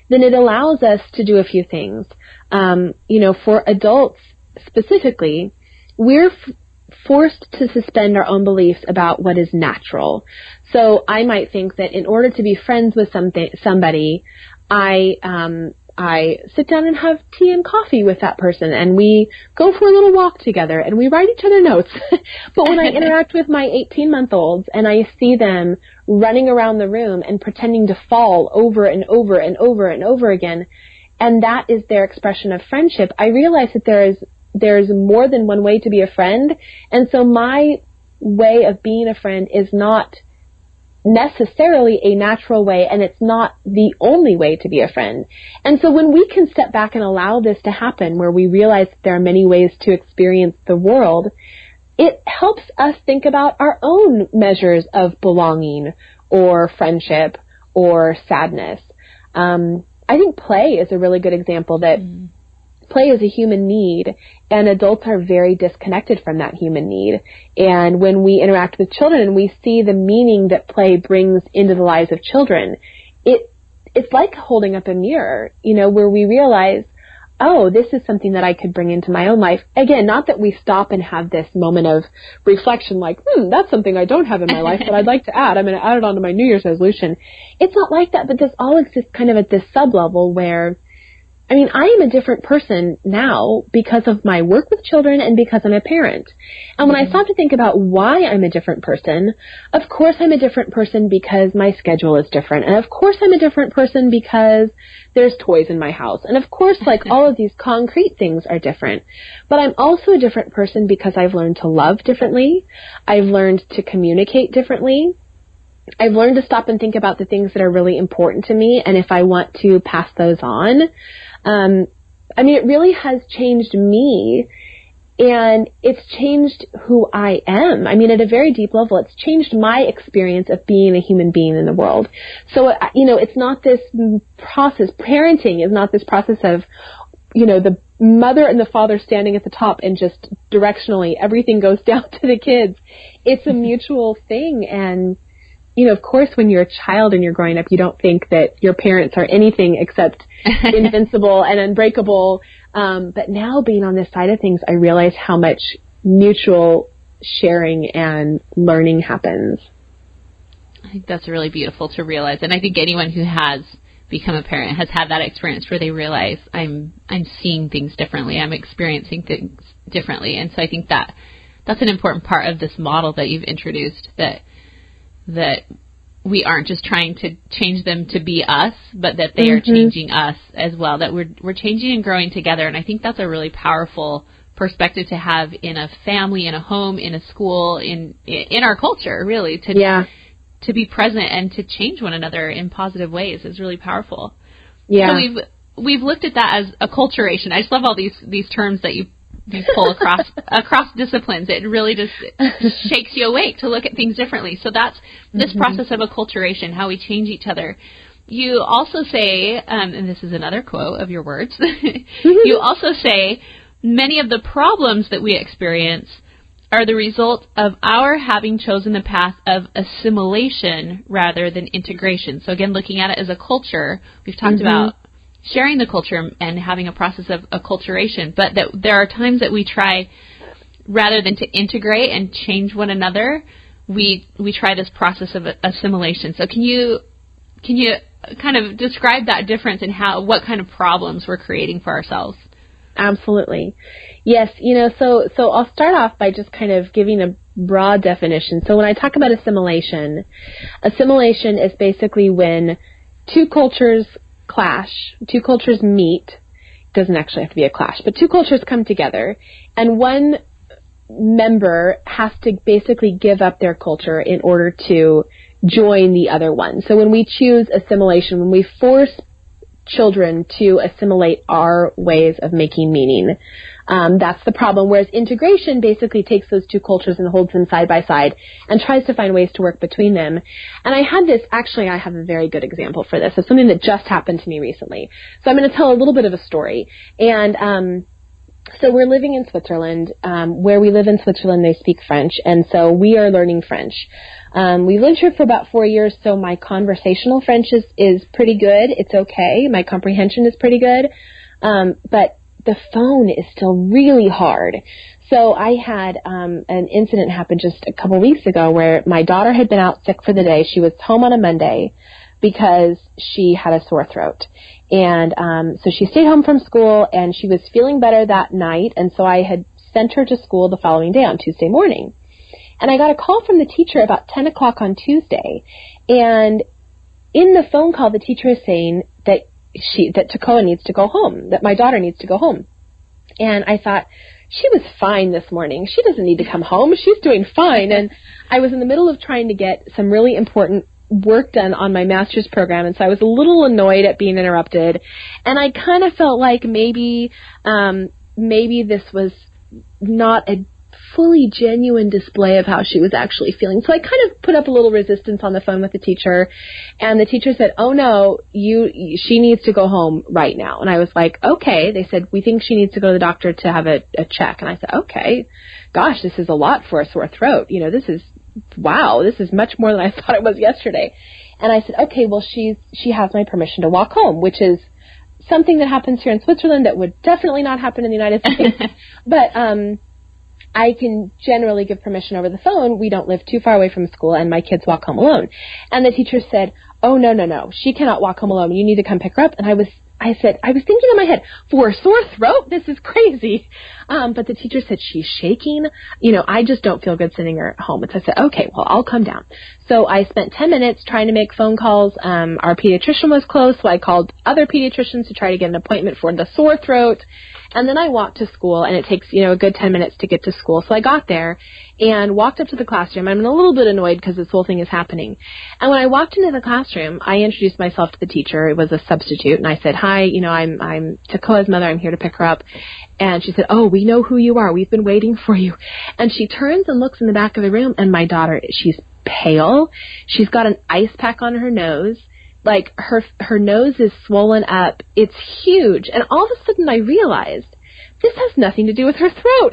then it allows us to do a few things. For adults specifically, we're forced to suspend our own beliefs about what is natural. So I might think that in order to be friends with somebody, I sit down and have tea and coffee with that person, and we go for a little walk together, and we write each other notes. But when I interact with my 18-month-olds and I see them running around the room and pretending to fall over and over and over and over again, and that is their expression of friendship, I realize that there's more than one way to be a friend, and so my way of being a friend is not necessarily a natural way, and it's not the only way to be a friend. And so when we can step back and allow this to happen, where we realize that there are many ways to experience the world, it helps us think about our own measures of belonging or friendship or sadness. I think play is a really good example that play is a human need, and adults are very disconnected from that human need. And when we interact with children and we see the meaning that play brings into the lives of children, it's like holding up a mirror, where we realize, oh, this is something that I could bring into my own life. Again, not that we stop and have this moment of reflection like, that's something I don't have in my life that I'd like to add. I'm going to add it onto my New Year's resolution. It's not like that, but this all exists kind of at this sub-level where, I am a different person now because of my work with children and because I'm a parent. And when I stop to think about why I'm a different person, of course I'm a different person because my schedule is different. And of course I'm a different person because there's toys in my house. And of course, all of these concrete things are different. But I'm also a different person because I've learned to love differently. I've learned to communicate differently. I've learned to stop and think about the things that are really important to me, and if I want to pass those on. It really has changed me And it's changed who I am. I mean, at a very deep level, it's changed my experience of being a human being in the world. So, it's not this process. Parenting is not this process of, the mother and the father standing at the top and just directionally everything goes down to the kids. It's a mutual thing. And, of course, when you're a child and you're growing up, you don't think that your parents are anything except invincible and unbreakable. But now being on this side of things, I realize how much mutual sharing and learning happens. I think that's really beautiful to realize. And I think anyone who has become a parent has had that experience where they realize I'm seeing things differently. I'm experiencing things differently. And so I think that's an important part of this model that you've introduced, that we aren't just trying to change them to be us, but that they are changing us as well, that we're changing and growing together. And I think that's a really powerful perspective to have in a family, in a home, in a school, in our culture, really, to be present and to change one another in positive ways is really powerful. Yeah. So we've looked at that as acculturation. I just love all these terms that you pull across disciplines. It really just shakes you awake to look at things differently. So that's this process of acculturation, how we change each other. You also say, and this is another quote of your words, you also say, many of the problems that we experience are the result of our having chosen the path of assimilation rather than integration. So again, looking at it as a culture, we've talked about sharing the culture and having a process of acculturation, but that there are times that we try, rather than to integrate and change one another, we try this process of assimilation. So can you kind of describe that difference and what kind of problems we're creating for ourselves? Absolutely. Yes, so I'll start off by just kind of giving a broad definition. So when I talk about assimilation is basically when two cultures clash, two cultures meet. It doesn't actually have to be a clash, but two cultures come together, and one member has to basically give up their culture in order to join the other one. So when we choose assimilation, when we force children to assimilate our ways of making meaning, that's the problem. Whereas integration basically takes those two cultures and holds them side by side and tries to find ways to work between them. And I have a very good example for this. It's something that just happened to me recently. So I'm going to tell a little bit of a story. And so we're living in Switzerland. Where we live in Switzerland, they speak French, and so we are learning French. We lived here for about 4 years, so my conversational French is pretty good. It's okay. My comprehension is pretty good. But the phone is still really hard. So I had an incident happen just a couple weeks ago where my daughter had been out sick for the day. She was home on a Monday because she had a sore throat. And so she stayed home from school, and she was feeling better that night, and so I had sent her to school the following day on Tuesday morning. And I got a call from the teacher about 10 o'clock on Tuesday, and in the phone call, the teacher is saying that Takoa needs to go home, that my daughter needs to go home. And I thought, she was fine this morning. She doesn't need to come home. She's doing fine. And I was in the middle of trying to get some really important work done on my master's program, and so I was a little annoyed at being interrupted, and I kind of felt like maybe this was not a fully genuine display of how she was actually feeling. So I kind of put up a little resistance on the phone with the teacher, and the teacher said, "Oh no, she needs to go home right now." And I was like, "Okay." They said, "We think she needs to go to the doctor to have a check." And I said, "Okay, gosh, this is a lot for a sore throat. This is much more than I thought it was yesterday." And I said, "Okay, well, she has my permission to walk home," which is something that happens here in Switzerland that would definitely not happen in the United States. But I can generally give permission over the phone. We don't live too far away from school, and my kids walk home alone. And the teacher said, "Oh, no, she cannot walk home alone. You need to come pick her up." And I was thinking in my head, for a sore throat, this is crazy. But the teacher said, "She's shaking. I just don't feel good sending her home." And so I said, "Okay, well, I'll come down." So I spent 10 minutes trying to make phone calls. Our pediatrician was closed, so I called other pediatricians to try to get an appointment for the sore throat. And then I walked to school, and it takes, a good 10 minutes to get to school. So I got there and walked up to the classroom. I'm a little bit annoyed because this whole thing is happening. And when I walked into the classroom, I introduced myself to the teacher. It was a substitute. And I said, "Hi, I'm Takoa's mother. I'm here to pick her up." And she said, "Oh, We know who you are. We've been waiting for you. And she turns and looks in the back of the room, and my daughter, she's pale. She's got an ice pack on her nose. Like, her nose is swollen up. It's huge. And all of a sudden I realized this has nothing to do with her throat.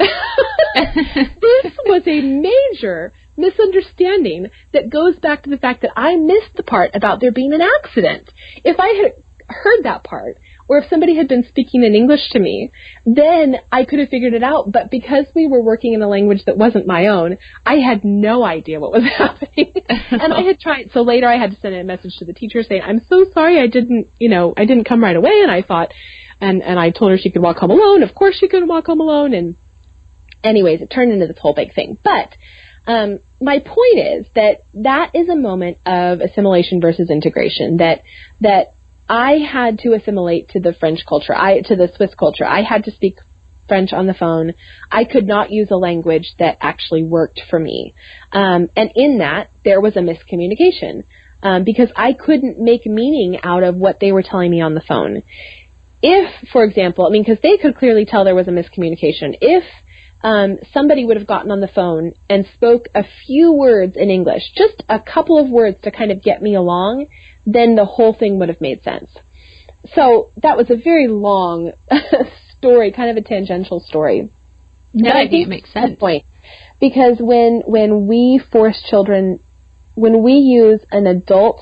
This was a major misunderstanding that goes back to the fact that I missed the part about there being an accident. If I had heard that part, or if somebody had been speaking in English to me, then I could have figured it out. But because we were working in a language that wasn't my own, I had no idea what was happening. And I had tried, so later I had to send a message to the teacher saying, I'm so sorry I didn't come right away. And I thought, and I told her she could walk home alone. Of course she could walk home alone. And anyways, it turned into this whole big thing. But my point is that is a moment of assimilation versus integration, that I had to assimilate to the French culture, to the Swiss culture. I had to speak French on the phone. I could not use a language that actually worked for me. And in that, there was a miscommunication, because I couldn't make meaning out of what they were telling me on the phone. If, for example, because they could clearly tell there was a miscommunication. If somebody would have gotten on the phone and spoke a few words in English, just a couple of words to kind of get me along, then the whole thing would have made sense. So that was a very long story, kind of a tangential story. No, I think it makes sense. Point. Because when we force children, when we use an adult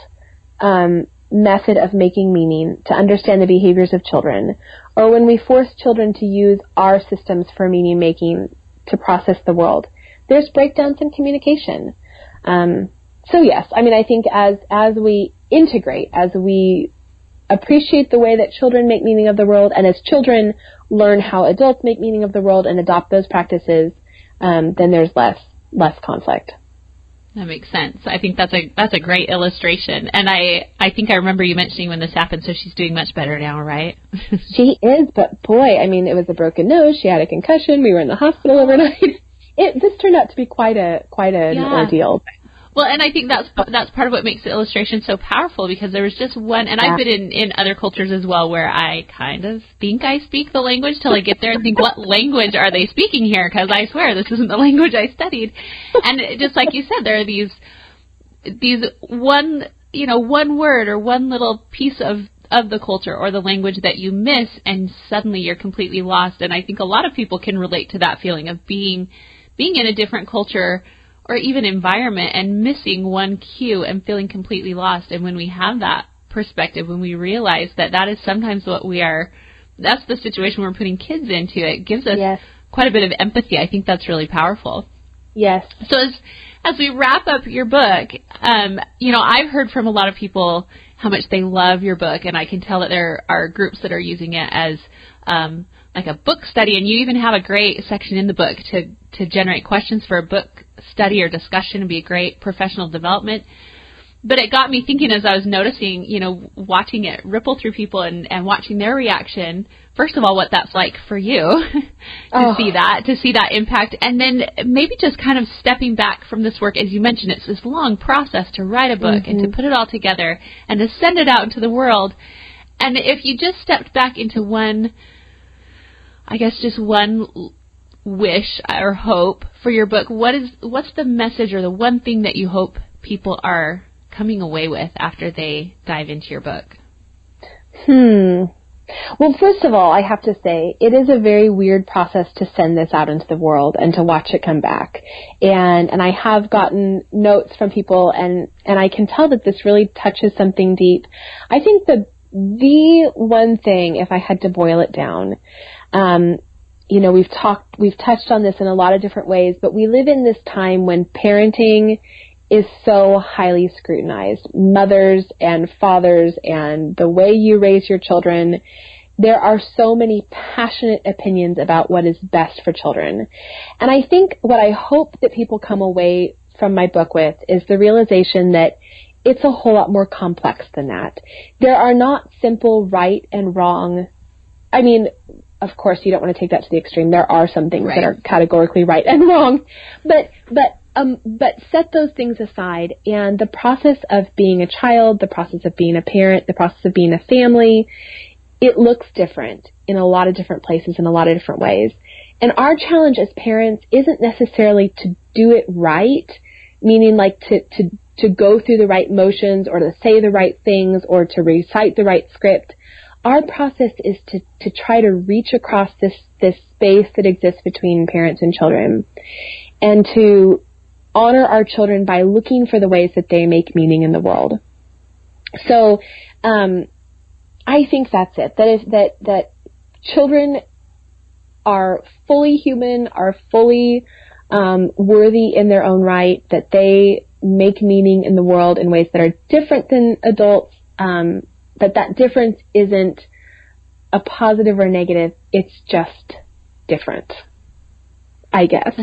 method of making meaning to understand the behaviors of children, or when we force children to use our systems for meaning making to process the world, there's breakdowns in communication. So yes, I think as we integrate, as we appreciate the way that children make meaning of the world, and as children learn how adults make meaning of the world and adopt those practices, then there's less conflict. That makes sense. I think that's a great illustration. And I think I remember you mentioning when this happened, so she's doing much better now, right? She is, but boy, it was a broken nose. She had a concussion. We were in the hospital overnight. This turned out to be quite an ordeal. Well, and I think that's part of what makes the illustration so powerful, because there was just one, and I've been in other cultures as well, where I kind of think I speak the language till I get there and think, what language are they speaking here? Because I swear this isn't the language I studied. And just like you said, there are these one word or one little piece of the culture or the language that you miss, and suddenly you're completely lost. And I think a lot of people can relate to that feeling of being in a different culture or even environment and missing one cue and feeling completely lost. And when we have that perspective, when we realize that is sometimes what that's the situation we're putting kids into, it gives us quite a bit of empathy. I think that's really powerful. Yes. So as we wrap up your book, I've heard from a lot of people how much they love your book, and I can tell that there are groups that are using it as like a book study, and you even have a great section in the book to generate questions for a book study or discussion and be a great professional development. But it got me thinking as I was noticing, watching it ripple through people and watching their reaction. First of all, what that's like for you to see that impact. And then maybe just kind of stepping back from this work. As you mentioned, it's this long process to write a book and to put it all together and to send it out into the world. And if you just stepped back into one wish or hope for your book, what's the message or the one thing that you hope people are coming away with after they dive into your book? Well, first of all, I have to say it is a very weird process to send this out into the world and to watch it come back. And I have gotten notes from people, and I can tell that this really touches something deep. I think the one thing, if I had to boil it down, we've touched on this in a lot of different ways, but we live in this time when parenting is so highly scrutinized. Mothers and fathers and the way you raise your children, there are so many passionate opinions about what is best for children. And I think what I hope that people come away from my book with is the realization that it's a whole lot more complex than that. There are not simple right and wrong. Of course, you don't want to take that to the extreme. There are some things that are categorically right and wrong, but set those things aside, and the process of being a child, the process of being a parent, the process of being a family, it looks different in a lot of different places in a lot of different ways. And our challenge as parents isn't necessarily to do it right, meaning like to go through the right motions or to say the right things or to recite the right script. Our process is to try to reach across this space that exists between parents and children and to honor our children by looking for the ways that they make meaning in the world. So I think that's it. That children are fully human, are fully worthy in their own right, that they make meaning in the world in ways that are different than adults, that difference isn't a positive or negative, it's just different, I guess.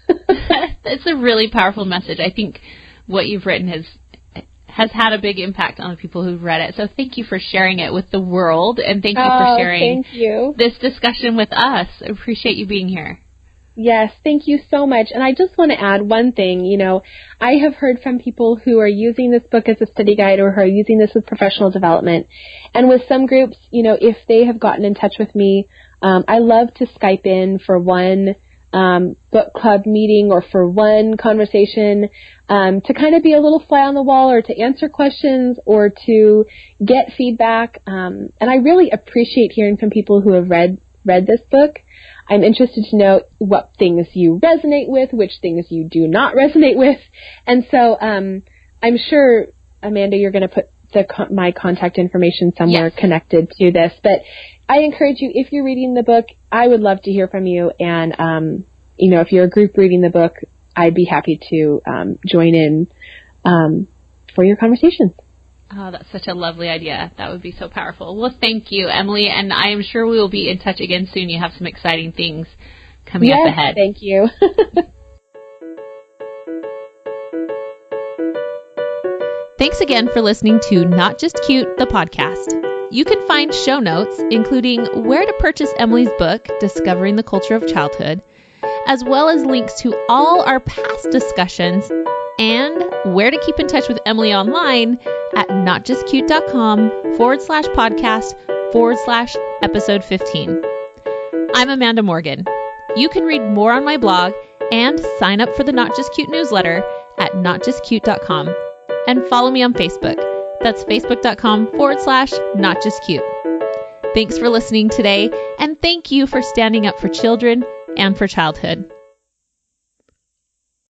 It's a really powerful message. I think what you've written has had a big impact on the people who've read it. So thank you for sharing it with the world, and thank you for sharing this discussion with us. I appreciate you being here. Yes, thank you so much. And I just want to add one thing. I have heard from people who are using this book as a study guide or who are using this with professional development. And with some groups, if they have gotten in touch with me, I love to Skype in for one book club meeting or for one conversation to kind of be a little fly on the wall or to answer questions or to get feedback. And I really appreciate hearing from people who have read this book. I'm interested to know what things you resonate with, which things you do not resonate with. And so I'm sure, Amanda, you're going to put my contact information somewhere connected to this. But I encourage you, if you're reading the book, I would love to hear from you. And, if you're a group reading the book, I'd be happy to join in for your conversations. Oh, that's such a lovely idea. That would be so powerful. Well, thank you, Emily, and I am sure we will be in touch again soon. You have some exciting things coming up ahead. Thank you. Thanks again for listening to Not Just Cute, the podcast. You can find show notes, including where to purchase Emily's book, Discovering the Culture of Childhood, as well as links to all our past discussions and where to keep in touch with Emily online at notjustcute.com/podcast/episode 15. I'm Amanda Morgan. You can read more on my blog and sign up for the Not Just Cute newsletter at notjustcute.com. And follow me on Facebook. That's facebook.com/notjustcute. Thanks for listening today, and thank you for standing up for children and for childhood.